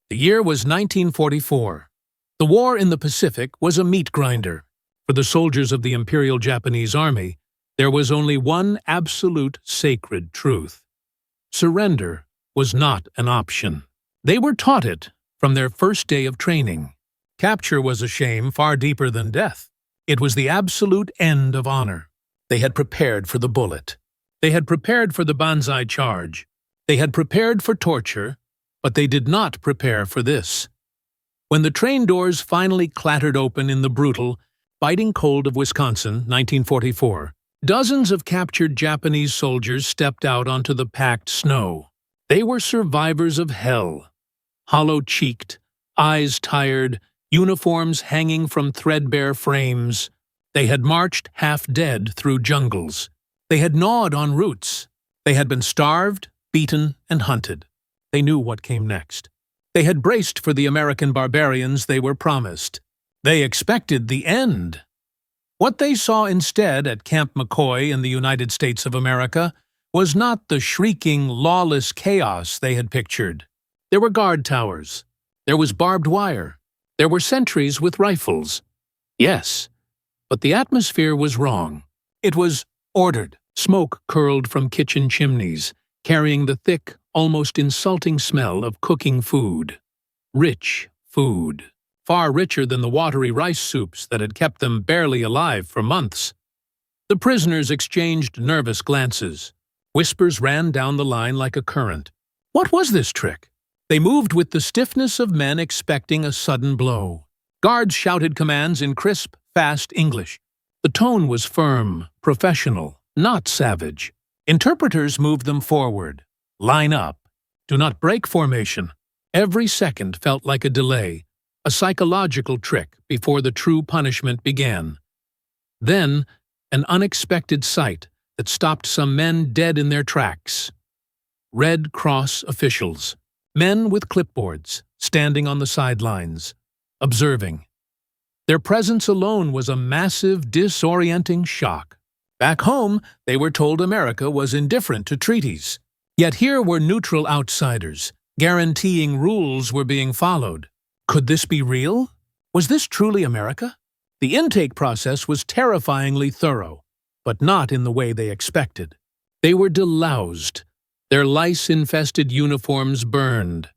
The year was 1944. The war in the Pacific was a meat grinder. For the soldiers of the Imperial Japanese Army, there was only one absolute sacred truth. Surrender was not an option. They were taught it from their first day of training. Capture was a shame far deeper than death. It was the absolute end of honor. They had prepared for the bullet. They had prepared for the banzai charge. They had prepared for torture, but they did not prepare for this. When the train doors finally clattered open in the brutal, biting cold of Wisconsin, 1944, dozens of captured Japanese soldiers stepped out onto the packed snow. They were survivors of hell. Hollow-cheeked, eyes tired, uniforms hanging from threadbare frames. They had marched half-dead through jungles. They had gnawed on roots. They had been starved, beaten, and hunted. They knew what came next. They had braced for the American barbarians they were promised. They expected the end. What they saw instead at Camp McCoy in the United States of America was not the shrieking, lawless chaos they had pictured. There were guard towers. There was barbed wire. There were sentries with rifles. Yes, but the atmosphere was wrong. It was ordered. Smoke curled from kitchen chimneys, carrying the thick, almost insulting smell of cooking food. Rich food. Far richer than the watery rice soups that had kept them barely alive for months. The prisoners exchanged nervous glances. Whispers ran down the line like a current. What was this trick? They moved with the stiffness of men expecting a sudden blow. Guards shouted commands in crisp, fast English. The tone was firm, professional, not savage. Interpreters moved them forward. Line up. Do not break formation. Every second felt like a delay, a psychological trick before the true punishment began. Then, an unexpected sight that stopped some men dead in their tracks. Red Cross officials, men with clipboards, standing on the sidelines, observing. Their presence alone was a massive, disorienting shock. Back home, they were told America was indifferent to treaties. Yet here were neutral outsiders, guaranteeing rules were being followed. Could this be real? Was this truly America? The intake process was terrifyingly thorough, but not in the way they expected. They were deloused, their lice-infested uniforms burned,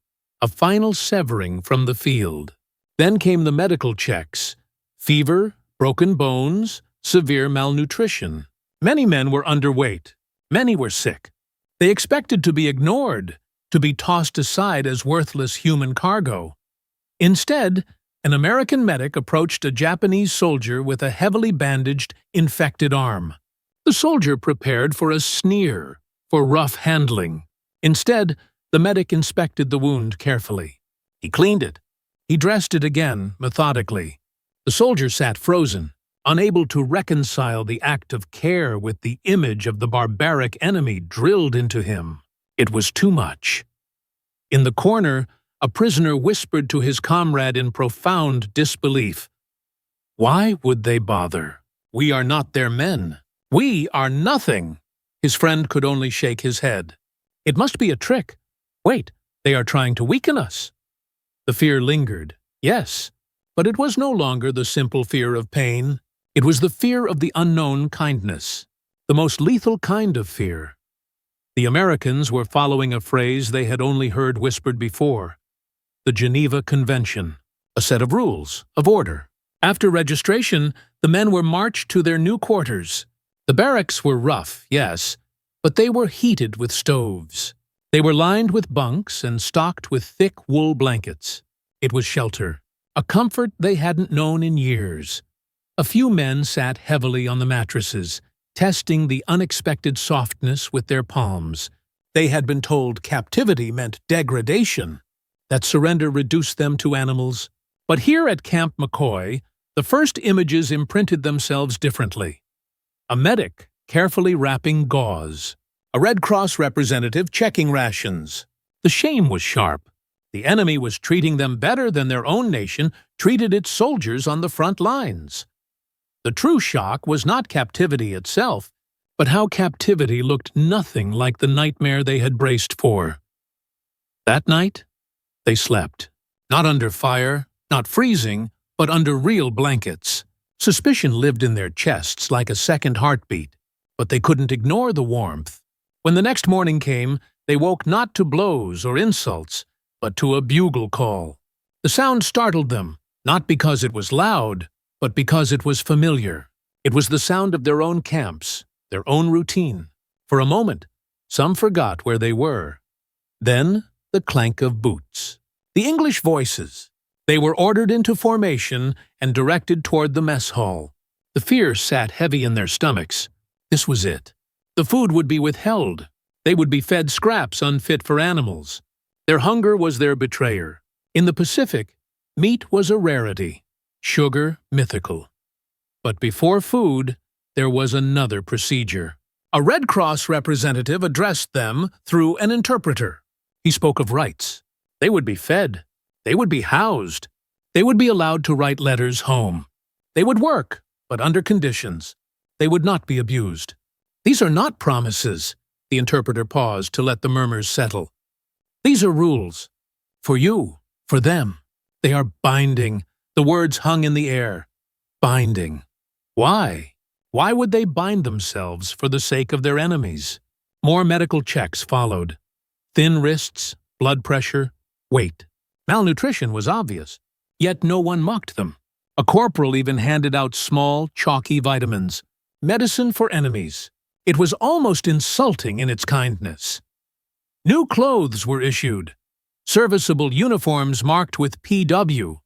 a final severing from the field. Then came the medical checks: fever, broken bones, severe malnutrition. Many men were underweight. Many were sick. They expected to be ignored, to be tossed aside as worthless human cargo. Instead, an American medic approached a Japanese soldier with a heavily bandaged, infected arm. The soldier prepared for a sneer, for rough handling. Instead, the medic inspected the wound carefully. He cleaned it. He dressed it again, methodically. The soldier sat frozen, unable to reconcile the act of care with the image of the barbaric enemy drilled into him. It was too much. In the corner, a prisoner whispered to his comrade in profound disbelief. Why would they bother? We are not their men. We are nothing. His friend could only shake his head. It must be a trick. Wait, they are trying to weaken us. The fear lingered, yes, but it was no longer the simple fear of pain. It was the fear of the unknown kindness, the most lethal kind of fear. The Americans were following a phrase they had only heard whispered before: the Geneva Convention, a set of rules, of order. After registration, the men were marched to their new quarters. The barracks were rough, yes, but they were heated with stoves. They were lined with bunks and stocked with thick wool blankets. It was shelter, a comfort they hadn't known in years. A few men sat heavily on the mattresses, testing the unexpected softness with their palms. They had been told captivity meant degradation, that surrender reduced them to animals. But here at Camp McCoy, the first images imprinted themselves differently. A medic carefully wrapping gauze. A Red Cross representative checking rations. The shame was sharp. The enemy was treating them better than their own nation treated its soldiers on the front lines. The true shock was not captivity itself, but how captivity looked nothing like the nightmare they had braced for. That night, they slept. Not under fire, not freezing, but under real blankets. Suspicion lived in their chests like a second heartbeat, but they couldn't ignore the warmth. When the next morning came, they woke not to blows or insults, but to a bugle call. The sound startled them, not because it was loud, but because it was familiar. It was the sound of their own camps, their own routine. For a moment, some forgot where they were. Then, the clank of boots. The English voices. They were ordered into formation and directed toward the mess hall. The fear sat heavy in their stomachs. This was it. The food would be withheld. They would be fed scraps unfit for animals. Their hunger was their betrayer. In the Pacific, meat was a rarity, sugar mythical. But before food, there was another procedure. A Red Cross representative addressed them through an interpreter. He spoke of rights. They would be fed. They would be housed. They would be allowed to write letters home. They would work, but under conditions. They would not be abused. These are not promises. The interpreter paused to let the murmurs settle. These are rules. For you, for them. They are binding. The words hung in the air. Binding. Why? Why would they bind themselves for the sake of their enemies? More medical checks followed. Thin wrists, blood pressure, weight. Malnutrition was obvious, yet no one mocked them. A corporal even handed out small, chalky vitamins. Medicine for enemies. It was almost insulting in its kindness. New clothes were issued. Serviceable uniforms marked with PW.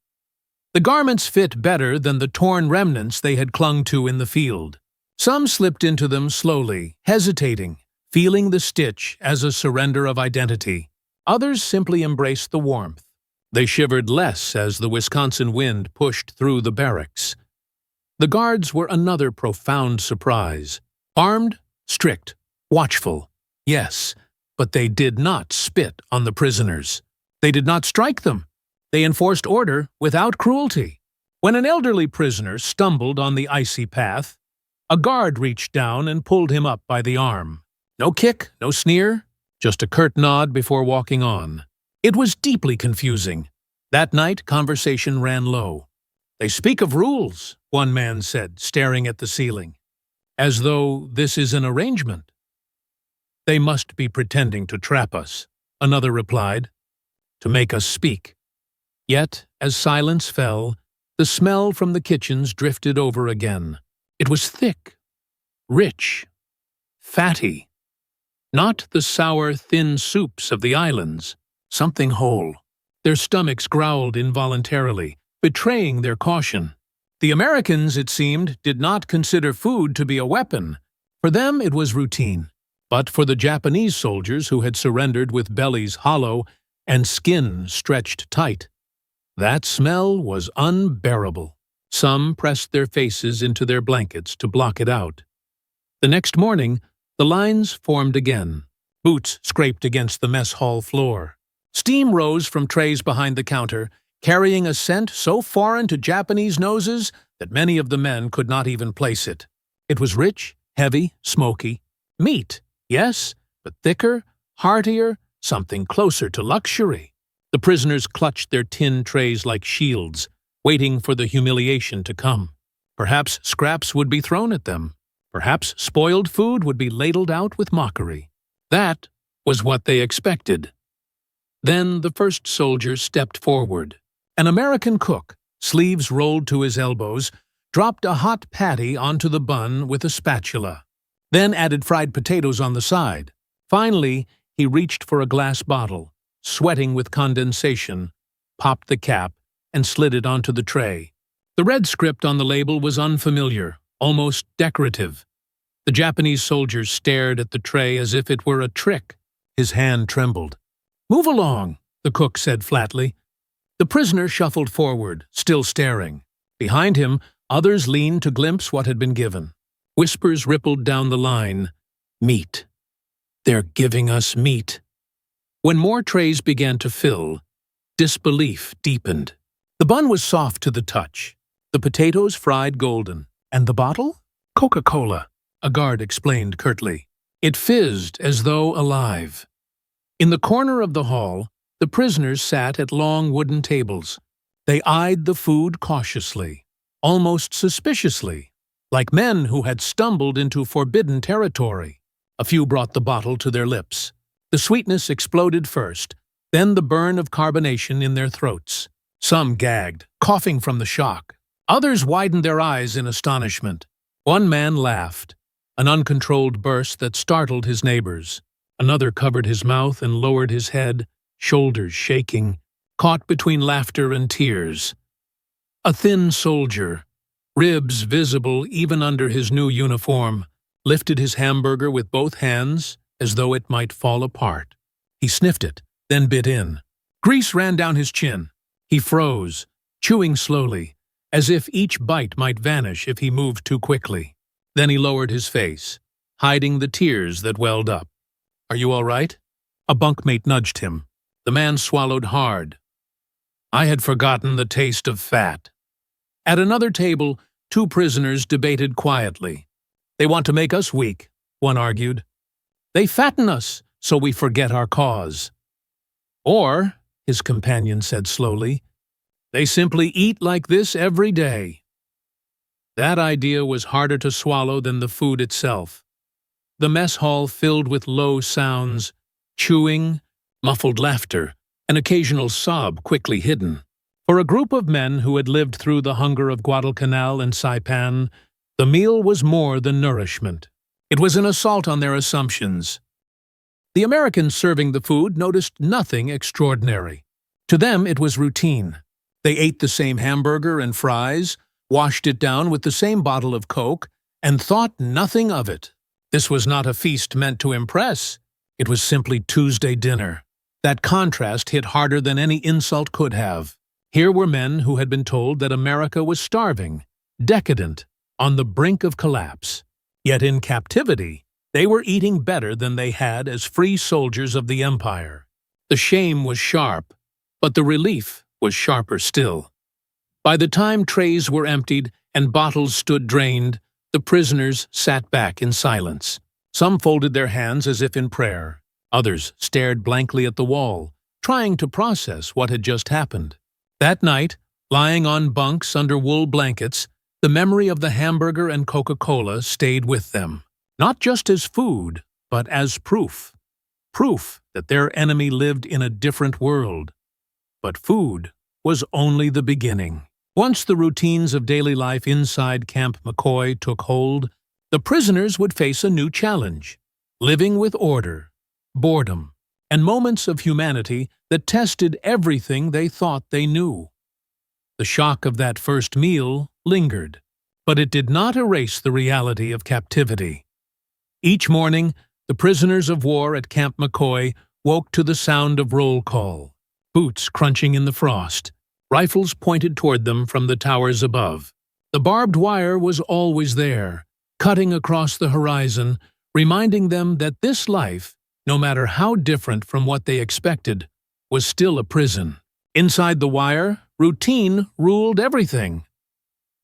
The garments fit better than the torn remnants they had clung to in the field. Some slipped into them slowly, hesitating, feeling the stitch as a surrender of identity. Others simply embraced the warmth. They shivered less as the Wisconsin wind pushed through the barracks. The guards were another profound surprise. Armed, strict, watchful. Yes, but they did not spit on the prisoners. They did not strike them. They enforced order without cruelty. When an elderly prisoner stumbled on the icy path, a guard reached down and pulled him up by the arm. No kick, no sneer, just a curt nod before walking on. It was deeply confusing. That night, conversation ran low. "They speak of rules," one man said, staring at the ceiling. "As though this is an arrangement." "They must be pretending to trap us," another replied, "to make us speak." Yet, as silence fell, the smell from the kitchens drifted over again. It was thick, rich, fatty. Not the sour, thin soups of the islands. Something whole. Their stomachs growled involuntarily, betraying their caution. The Americans, it seemed, did not consider food to be a weapon. For them it was routine. But for the Japanese soldiers who had surrendered with bellies hollow and skin stretched tight, that smell was unbearable. Some pressed their faces into their blankets to block it out. The next morning, the lines formed again. Boots scraped against the mess hall floor. Steam rose from trays behind the counter, carrying a scent so foreign to Japanese noses that many of the men could not even place it. It was rich, heavy, smoky. Meat, yes, but thicker, heartier, something closer to luxury. The prisoners clutched their tin trays like shields, waiting for the humiliation to come. Perhaps scraps would be thrown at them. Perhaps spoiled food would be ladled out with mockery. That was what they expected. Then the first soldier stepped forward. An American cook, sleeves rolled to his elbows, dropped a hot patty onto the bun with a spatula, then added fried potatoes on the side. Finally, he reached for a glass bottle, sweating with condensation, popped the cap, and slid it onto the tray. The red script on the label was unfamiliar, almost decorative. The Japanese soldier stared at the tray as if it were a trick. His hand trembled. "Move along," the cook said flatly. The prisoner shuffled forward, still staring. Behind him, others leaned to glimpse what had been given. Whispers rippled down the line. "Meat. They're giving us meat." When more trays began to fill, disbelief deepened. The bun was soft to the touch, the potatoes fried golden, and the bottle? Coca-Cola, a guard explained curtly. It fizzed as though alive. In the corner of the hall, The prisoners sat at long wooden tables. They eyed the food cautiously, almost suspiciously, like men who had stumbled into forbidden territory. A few brought the bottle to their lips. The sweetness exploded first, then the burn of carbonation in their throats. Some gagged, coughing from the shock. Others widened their eyes in astonishment. One man laughed, an uncontrolled burst that startled his neighbors. Another covered his mouth and lowered his head, shoulders shaking, caught between laughter and tears. A thin soldier, ribs visible even under his new uniform, lifted his hamburger with both hands as though it might fall apart. He sniffed it, then bit in. Grease ran down his chin. He froze, chewing slowly, as if each bite might vanish if he moved too quickly. Then he lowered his face, hiding the tears that welled up. "Are you all right?" A bunkmate nudged him. The man swallowed hard. "I had forgotten the taste of fat." At another table, two prisoners debated quietly. "They want to make us weak," one argued. "They fatten us so we forget our cause." "Or," his companion said slowly, "they simply eat like this every day." That idea was harder to swallow than the food itself. The mess hall filled with low sounds, chewing, muffled laughter, an occasional sob quickly hidden. For a group of men who had lived through the hunger of Guadalcanal and Saipan, the meal was more than nourishment. It was an assault on their assumptions. The Americans serving the food noticed nothing extraordinary. To them it was routine. They ate the same hamburger and fries, washed it down with the same bottle of Coke, and thought nothing of it. This was not a feast meant to impress. It was simply Tuesday dinner. That contrast hit harder than any insult could have. Here were men who had been told that America was starving, decadent, on the brink of collapse. Yet in captivity, they were eating better than they had as free soldiers of the empire. The shame was sharp, but the relief was sharper still. By the time trays were emptied and bottles stood drained, the prisoners sat back in silence. Some folded their hands as if in prayer. Others stared blankly at the wall, trying to process what had just happened. That night, lying on bunks under wool blankets, the memory of the hamburger and Coca-Cola stayed with them. Not just as food, but as proof. Proof that their enemy lived in a different world. But food was only the beginning. Once the routines of daily life inside Camp McCoy took hold, the prisoners would face a new challenge: living with order, boredom, and moments of humanity that tested everything they thought they knew. The shock of that first meal lingered, but it did not erase the reality of captivity. Each morning, the prisoners of war at Camp McCoy woke to the sound of roll call, boots crunching in the frost, rifles pointed toward them from the towers above. The barbed wire was always there, cutting across the horizon, reminding them that this life, no matter how different from what they expected, was still a prison. Inside the wire, routine ruled everything.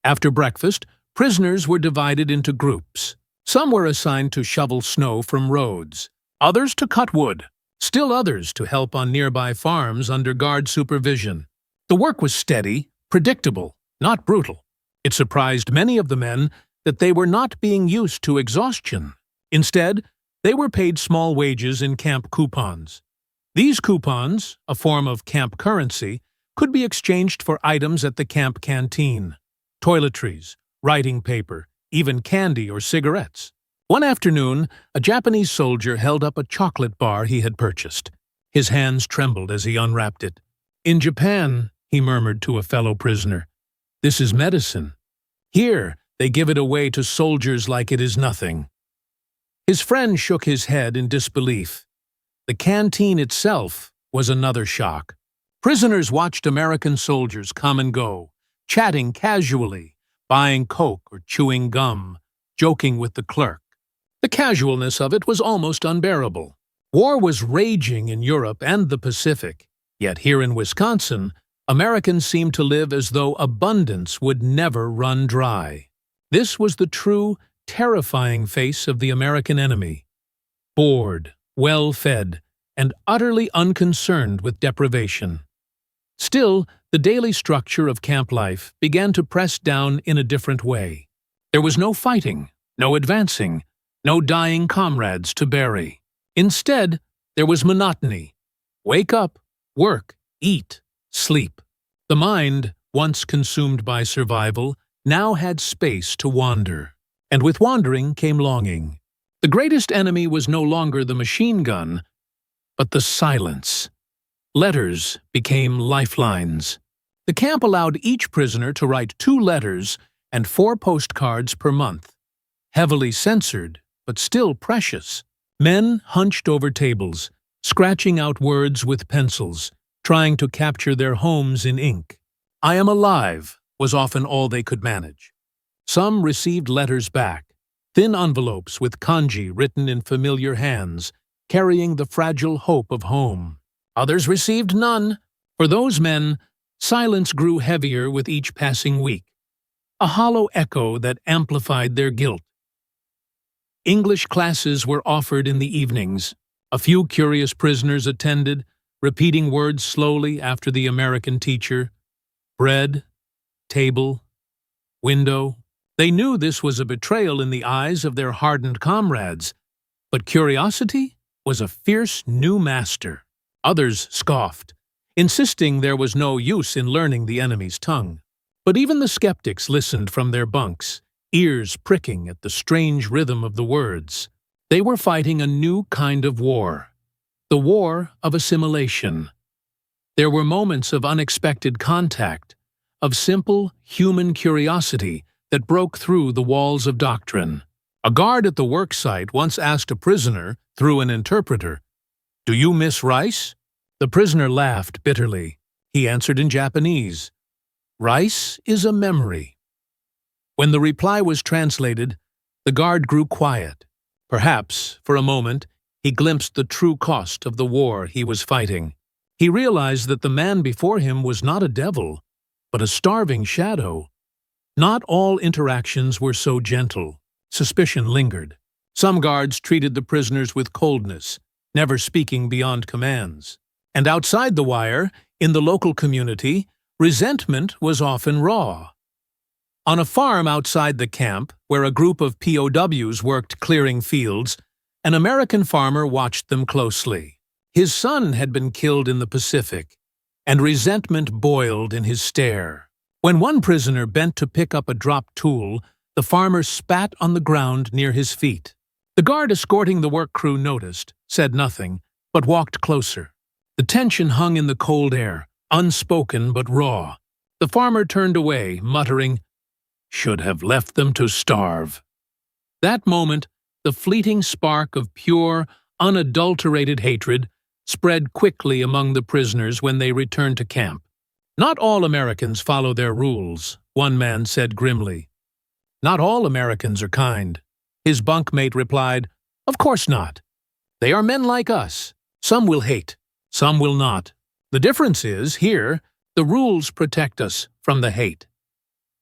After breakfast, prisoners were divided into groups. Some were assigned to shovel snow from roads, others to cut wood, still others to help on nearby farms under guard supervision. The work was steady, predictable, not brutal. It surprised many of the men that they were not being used to exhaustion. Instead, they were paid small wages in camp coupons. These coupons, a form of camp currency, could be exchanged for items at the camp canteen: toiletries, writing paper, even candy or cigarettes. One afternoon, a Japanese soldier held up a chocolate bar he had purchased. His hands trembled as he unwrapped it. "In Japan," he murmured to a fellow prisoner, "this is medicine. Here, they give it away to soldiers like it is nothing." His friend shook his head in disbelief. The canteen itself was another shock. Prisoners watched American soldiers come and go, chatting casually, buying Coke or chewing gum, joking with the clerk. The casualness of it was almost unbearable. War was raging in Europe and the Pacific, yet here in Wisconsin, Americans seemed to live as though abundance would never run dry. This was the true, terrifying face of the American enemy. Bored, well-fed, and utterly unconcerned with deprivation. Still, the daily structure of camp life began to press down in a different way. There was no fighting, no advancing, no dying comrades to bury. Instead, there was monotony. Wake up, work, eat, sleep. The mind, once consumed by survival, now had space to wander. And with wandering came longing. The greatest enemy was no longer the machine gun, but the silence. Letters became lifelines. The camp allowed each prisoner to write 2 letters and 4 postcards per month. Heavily censored, but still precious. Men hunched over tables, scratching out words with pencils, trying to capture their homes in ink. "I am alive" was often all they could manage. Some received letters back, thin envelopes with kanji written in familiar hands, carrying the fragile hope of home. Others received none. For those men, silence grew heavier with each passing week, a hollow echo that amplified their guilt. English classes were offered in the evenings. A few curious prisoners attended, repeating words slowly after the American teacher. Bread, table, window. They knew this was a betrayal in the eyes of their hardened comrades, but curiosity was a fierce new master. Others scoffed, insisting there was no use in learning the enemy's tongue. But even the skeptics listened from their bunks, ears pricking at the strange rhythm of the words. They were fighting a new kind of war, the war of assimilation. There were moments of unexpected contact, of simple human curiosity that broke through the walls of doctrine. A guard at the worksite once asked a prisoner, through an interpreter, "Do you miss rice?" The prisoner laughed bitterly. He answered in Japanese, "Rice is a memory." When the reply was translated, the guard grew quiet. Perhaps, for a moment, he glimpsed the true cost of the war he was fighting. He realized that the man before him was not a devil, but a starving shadow. Not all interactions were so gentle. Suspicion lingered. Some guards treated the prisoners with coldness, never speaking beyond commands. And outside the wire, in the local community, resentment was often raw. On a farm outside the camp, where a group of POWs worked clearing fields, an American farmer watched them closely. His son had been killed in the Pacific, and resentment boiled in his stare. When one prisoner bent to pick up a dropped tool, the farmer spat on the ground near his feet. The guard escorting the work crew noticed, said nothing, but walked closer. The tension hung in the cold air, unspoken but raw. The farmer turned away, muttering, "Should have left them to starve." That moment, the fleeting spark of pure, unadulterated hatred spread quickly among the prisoners when they returned to camp. "Not all Americans follow their rules," one man said grimly. "Not all Americans are kind." His bunkmate replied, "Of course not. They are men like us. Some will hate, some will not. The difference is, here, the rules protect us from the hate."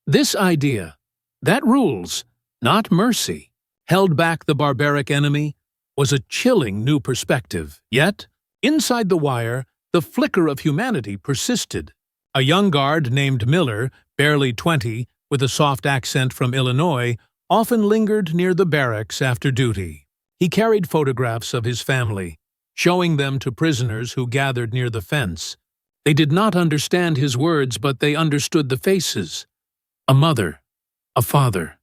This idea, that rules, not mercy, held back the barbaric enemy, was a chilling new perspective. Yet, inside the wire, the flicker of humanity persisted. A young guard named Miller, barely 20, with a soft accent from Illinois, often lingered near the barracks after duty. He carried photographs of his family, showing them to prisoners who gathered near the fence. They did not understand his words, but they understood the faces. A mother, a father,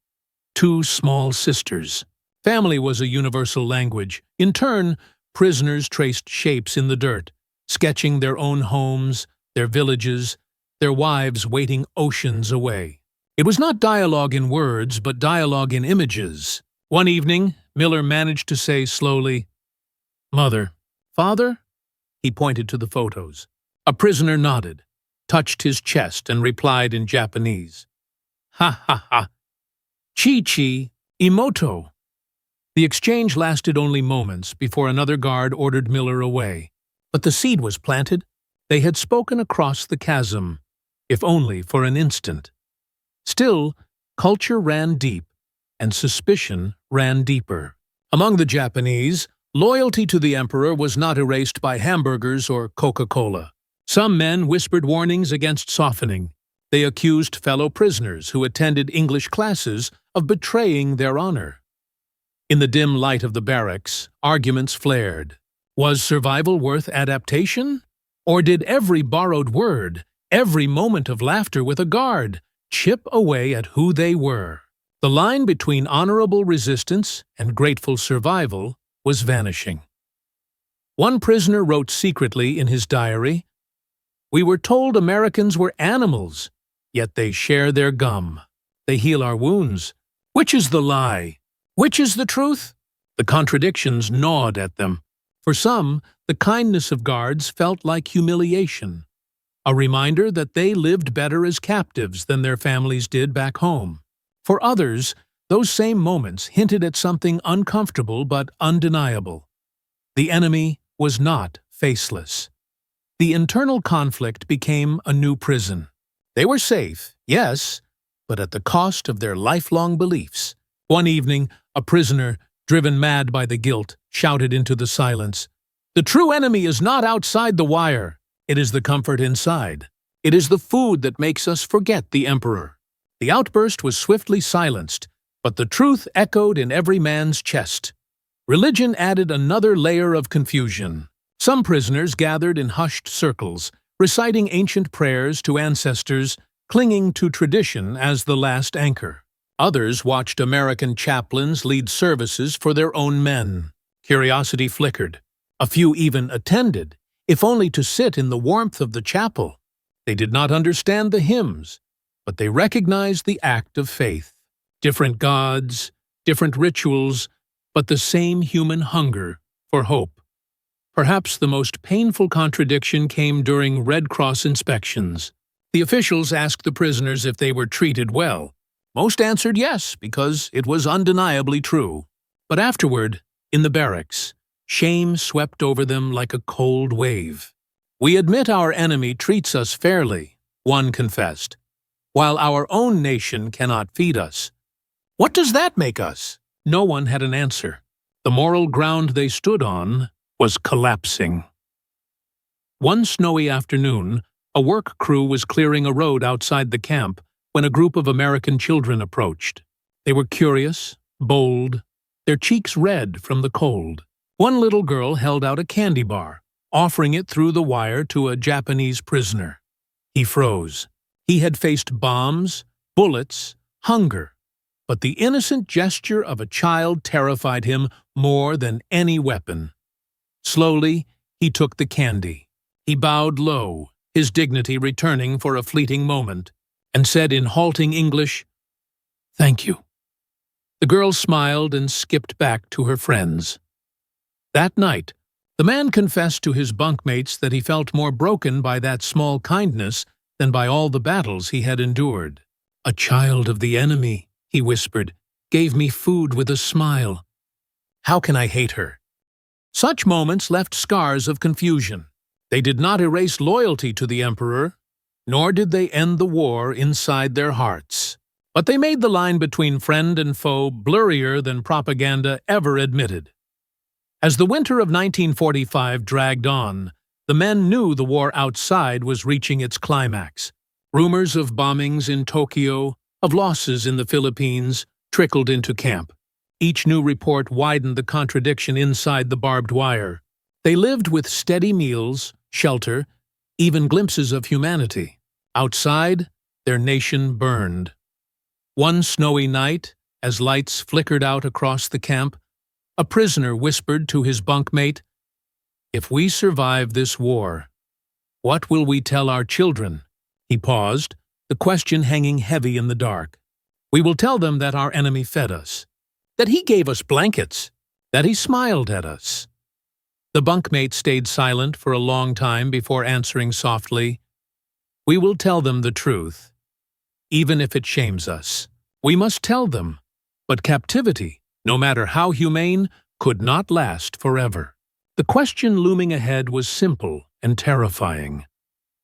2 small sisters. Family was a universal language. In turn, prisoners traced shapes in the dirt, sketching their own homes, their villages, their wives waiting oceans away. It was not dialogue in words, but dialogue in images. One evening, Miller managed to say slowly, "Mother, father?" He pointed to the photos. A prisoner nodded, touched his chest, and replied in Japanese, "Ha ha ha. Chi-chi, imoto." The exchange lasted only moments before another guard ordered Miller away. But the seed was planted. They had spoken across the chasm, if only for an instant. Still, culture ran deep, and suspicion ran deeper. Among the Japanese, Loyalty to the emperor was not erased by Hamburgers or Coca-Cola. Some men whispered warnings against softening. They accused fellow prisoners who attended English classes of betraying their honor. In the dim light of the barracks, arguments flared. Was survival worth adaptation? Or did every borrowed word, every moment of laughter with a guard, chip away at who they were? The line between honorable resistance and grateful survival was vanishing. One prisoner wrote secretly in his diary, "We were told Americans were animals, yet they share their gum. They heal our wounds. Which is the lie? Which is the truth?" The contradictions gnawed at them. For some, the kindness of guards felt like humiliation, a reminder that they lived better as captives than their families did back home. For others, those same moments hinted at something uncomfortable but undeniable. The enemy was not faceless. The internal conflict became a new prison. They were safe, yes, but at the cost of their lifelong beliefs. One evening, a prisoner, driven mad by the guilt, shouted into the silence, "The true enemy is not outside the wire. It is the comfort inside. It is the food that makes us forget the emperor." The outburst was swiftly silenced, but the truth echoed in every man's chest. Religion added another layer of confusion. Some prisoners gathered in hushed circles, reciting ancient prayers to ancestors, clinging to tradition as the last anchor. Others watched American chaplains lead services for their own men. Curiosity flickered. A few even attended, if only to sit in the warmth of the chapel. They did not understand the hymns, but they recognized the act of faith. Different gods, different rituals, but the same human hunger for hope. Perhaps the most painful contradiction came during Red Cross inspections. The officials asked the prisoners if they were treated well. Most answered yes, because it was undeniably true. But afterward, in the barracks, shame swept over them like a cold wave. "We admit our enemy treats us fairly," one confessed, "while our own nation cannot feed us. What does that make us?" No one had an answer. The moral ground they stood on was collapsing. One snowy afternoon, a work crew was clearing a road outside the camp when a group of American children approached. They were curious, bold, their cheeks red from the cold. One little girl held out a candy bar, offering it through the wire to a Japanese prisoner. He froze. He had faced bombs, bullets, hunger, but the innocent gesture of a child terrified him more than any weapon. Slowly, he took the candy. He bowed low, his dignity returning for a fleeting moment, and said in halting English, "Thank you." The girl smiled and skipped back to her friends. That night, the man confessed to his bunkmates that he felt more broken by that small kindness than by all the battles he had endured. "A child of the enemy," he whispered, "gave me food with a smile. How can I hate her?" Such moments left scars of confusion. They did not erase loyalty to the emperor, nor did they end the war inside their hearts. But they made the line between friend and foe blurrier than propaganda ever admitted. As the winter of 1945 dragged on, the men knew the war outside was reaching its climax. Rumors of bombings in Tokyo, of losses in the Philippines, trickled into camp. Each new report widened the contradiction inside the barbed wire. They lived with steady meals, shelter, even glimpses of humanity. Outside, their nation burned. One snowy night, as lights flickered out across the camp, a prisoner whispered to his bunkmate, "If we survive this war, what will we tell our children?" He paused, the question hanging heavy in the dark. "We will tell them that our enemy fed us, that he gave us blankets, that he smiled at us." The bunkmate stayed silent for a long time before answering softly, "We will tell them the truth, even if it shames us. We must tell them, but captivity, no matter how humane, could not last forever." The question looming ahead was simple and terrifying.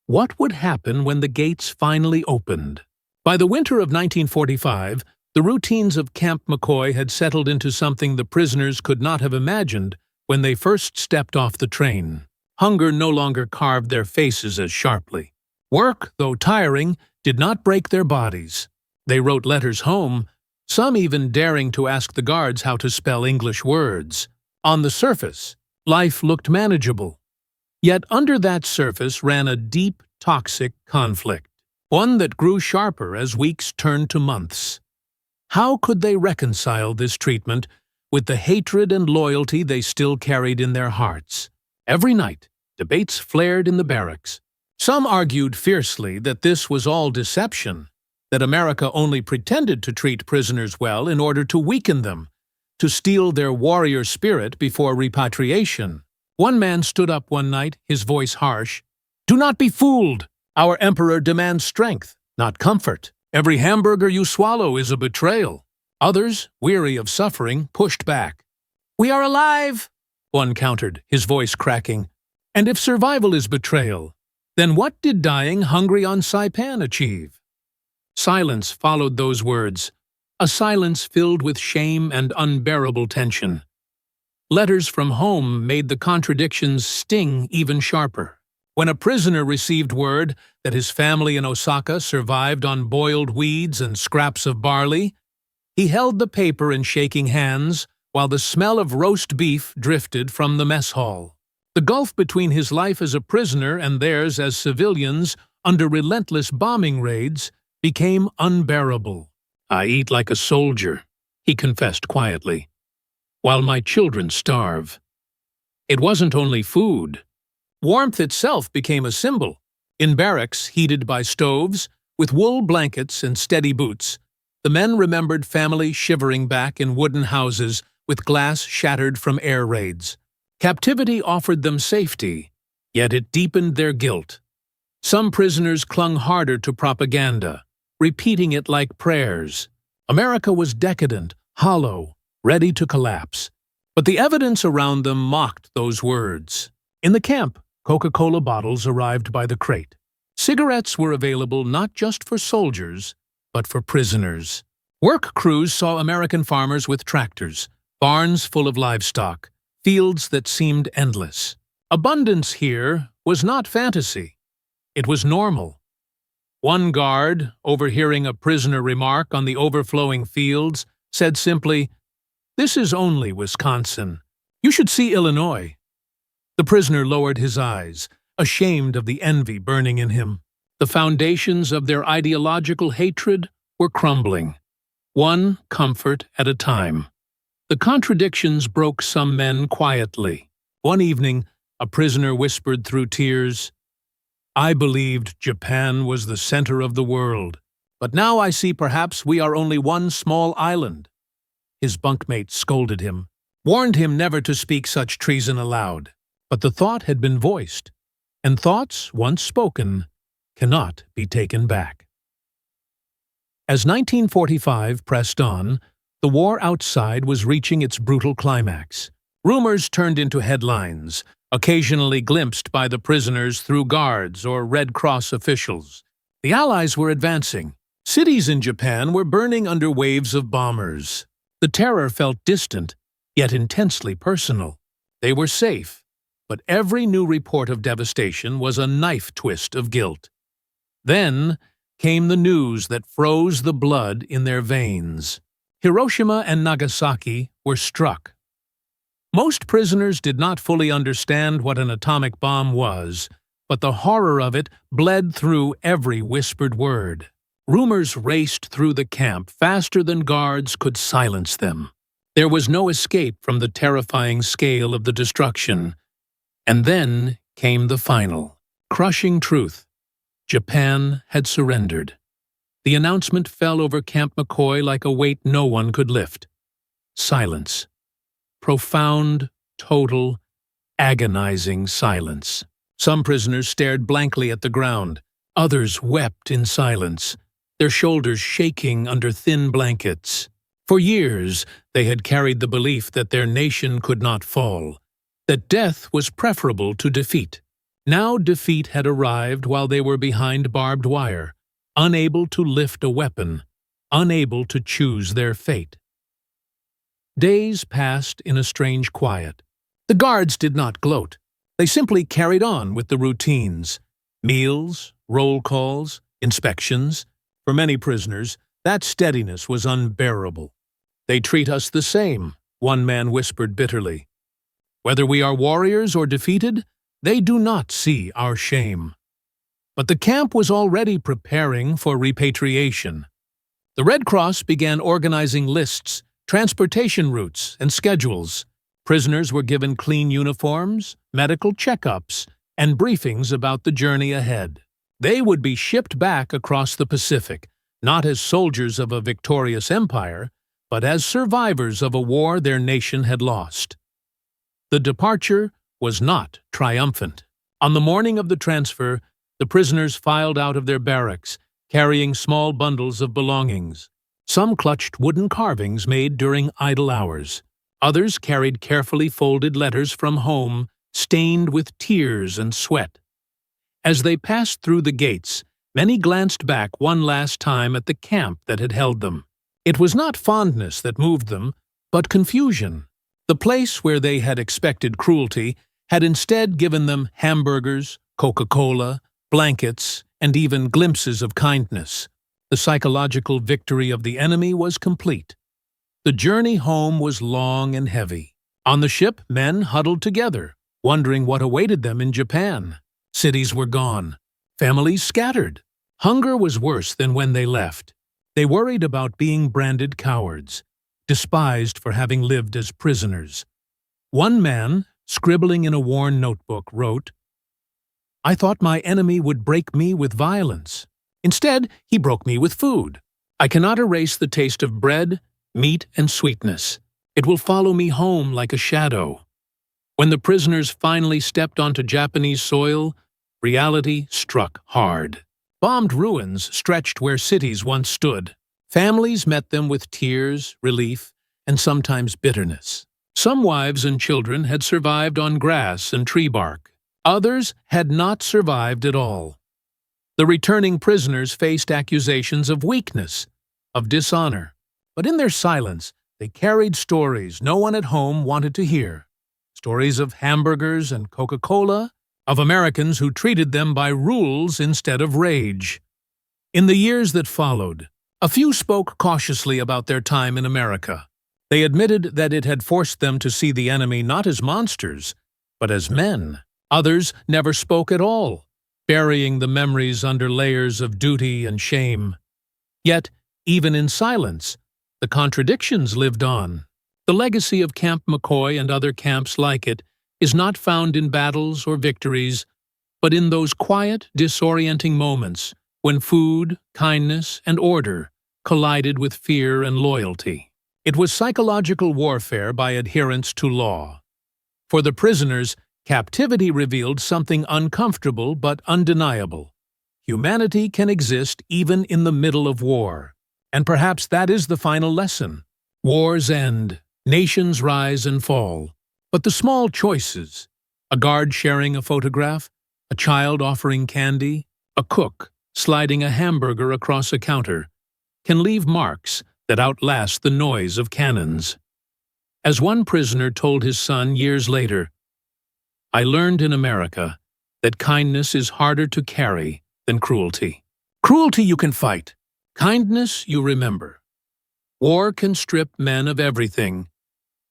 What would happen when the gates finally opened? By the winter of 1945, the routines of Camp McCoy had settled into something the prisoners could not have imagined when they first stepped off the train. Hunger no longer carved their faces as sharply. Work, though tiring, did not break their bodies. They wrote letters home, some even daring to ask the guards how to spell English words. On the surface, life looked manageable. Yet under that surface ran a deep, toxic conflict, one that grew sharper as weeks turned to months. How could they reconcile this treatment with the hatred and loyalty they still carried in their hearts? Every night, debates flared in the barracks. Some argued fiercely that this was all deception, that America only pretended to treat prisoners well in order to weaken them, to steal their warrior spirit before repatriation. One man stood up one night, his voice harsh. "Do not be fooled! Our emperor demands strength, not comfort. Every hamburger you swallow is a betrayal." Others, weary of suffering, pushed back. "We are alive," one countered, his voice cracking. "And if survival is betrayal, then what did dying hungry on Saipan achieve?" Silence followed those words, a silence filled with shame and unbearable tension. Letters from home made the contradictions sting even sharper. When a prisoner received word that his family in Osaka survived on boiled weeds and scraps of barley, he held the paper in shaking hands while the smell of roast beef drifted from the mess hall. The gulf between his life as a prisoner and theirs as civilians under relentless bombing raids became unbearable. "I eat like a soldier," he confessed quietly, "while my children starve." It wasn't only food. Warmth itself became a symbol. In barracks, heated by stoves, with wool blankets and steady boots, the men remembered family shivering back in wooden houses with glass shattered from air raids. Captivity offered them safety, yet it deepened their guilt. Some prisoners clung harder to propaganda, repeating it like prayers. America was decadent, hollow, ready to collapse. But the evidence around them mocked those words. In the camp, Coca-Cola bottles arrived by the crate. Cigarettes were available not just for soldiers, but for prisoners. Work crews saw American farmers with tractors, barns full of livestock, fields that seemed endless. Abundance here was not fantasy. It was normal. One guard, overhearing a prisoner remark on the overflowing fields, said simply, "This is only Wisconsin. You should see Illinois." The prisoner lowered his eyes, ashamed of the envy burning in him. The foundations of their ideological hatred were crumbling, one comfort at a time. The contradictions broke some men quietly. One evening, a prisoner whispered through tears, "I believed Japan was the center of the world, but now I see perhaps we are only one small island." His bunkmate scolded him, warned him never to speak such treason aloud. But the thought had been voiced, and thoughts, once spoken, cannot be taken back. As 1945 pressed on, the war outside was reaching its brutal climax. Rumors turned into headlines, occasionally glimpsed by the prisoners through guards or Red Cross officials. The Allies were advancing. Cities in Japan were burning under waves of bombers. The terror felt distant, yet intensely personal. They were safe, but every new report of devastation was a knife twist of guilt. Then came the news that froze the blood in their veins. Hiroshima and Nagasaki were struck. Most prisoners did not fully understand what an atomic bomb was, but the horror of it bled through every whispered word. Rumors raced through the camp faster than guards could silence them. There was no escape from the terrifying scale of the destruction. And then came the final, crushing truth. Japan had surrendered. The announcement fell over Camp McCoy like a weight no one could lift. Silence. Profound, total, agonizing silence. Some prisoners stared blankly at the ground. Others wept in silence, their shoulders shaking under thin blankets. For years, they had carried the belief that their nation could not fall, that death was preferable to defeat. Now defeat had arrived while they were behind barbed wire, unable to lift a weapon, unable to choose their fate. Days passed in a strange quiet. The guards did not gloat. They simply carried on with the routines. Meals, roll calls, inspections. For many prisoners, that steadiness was unbearable. "They treat us the same," one man whispered bitterly. "Whether we are warriors or defeated, they do not see our shame." But the camp was already preparing for repatriation. The Red Cross began organizing lists, transportation routes, and schedules. Prisoners were given clean uniforms, medical checkups, and briefings about the journey ahead. They would be shipped back across the Pacific, not as soldiers of a victorious empire, but as survivors of a war their nation had lost. The departure was not triumphant. On the morning of the transfer, the prisoners filed out of their barracks, carrying small bundles of belongings. Some clutched wooden carvings made during idle hours. Others carried carefully folded letters from home, stained with tears and sweat. As they passed through the gates, many glanced back one last time at the camp that had held them. It was not fondness that moved them, but confusion. The place where they had expected cruelty had instead given them hamburgers, Coca-Cola, blankets, and even glimpses of kindness. The psychological victory of the enemy was complete. The journey home was long and heavy. On the ship, men huddled together, wondering what awaited them in Japan. Cities were gone. Families scattered. Hunger was worse than when they left. They worried about being branded cowards, despised for having lived as prisoners. One man, scribbling in a worn notebook, wrote, "I thought my enemy would break me with violence. Instead, he broke me with food. I cannot erase the taste of bread, meat, and sweetness. It will follow me home like a shadow." When the prisoners finally stepped onto Japanese soil, reality struck hard. Bombed ruins stretched where cities once stood. Families met them with tears, relief, and sometimes bitterness. Some wives and children had survived on grass and tree bark. Others had not survived at all. The returning prisoners faced accusations of weakness, of dishonor. But in their silence, they carried stories no one at home wanted to hear. Stories of hamburgers and Coca-Cola, of Americans who treated them by rules instead of rage. In the years that followed, a few spoke cautiously about their time in America. They admitted that it had forced them to see the enemy not as monsters, but as men. Others never spoke at all, burying the memories under layers of duty and shame. Yet, even in silence, the contradictions lived on. The legacy of Camp McCoy and other camps like it is not found in battles or victories, but in those quiet, disorienting moments when food, kindness, and order collided with fear and loyalty. It was psychological warfare by adherence to law. For the prisoners, captivity revealed something uncomfortable but undeniable. Humanity can exist even in the middle of war. And perhaps that is the final lesson. Wars end, nations rise and fall. But the small choices, a guard sharing a photograph, a child offering candy, a cook sliding a hamburger across a counter, can leave marks that outlast the noise of cannons. As one prisoner told his son years later, "I learned in America that kindness is harder to carry than cruelty. Cruelty you can fight. Kindness you remember. War can strip men of everything,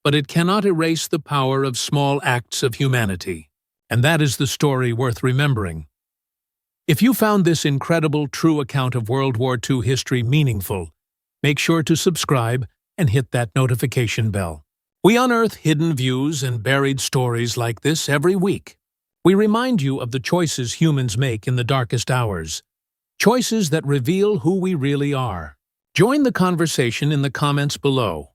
but it cannot erase the power of small acts of humanity. And that is the story worth remembering." If you found this incredible, true account of World War II history meaningful, make sure to subscribe and hit that notification bell. We unearth hidden views and buried stories like this every week. We remind you of the choices humans make in the darkest hours. Choices that reveal who we really are. Join the conversation in the comments below.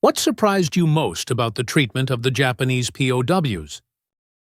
What surprised you most about the treatment of the Japanese POWs?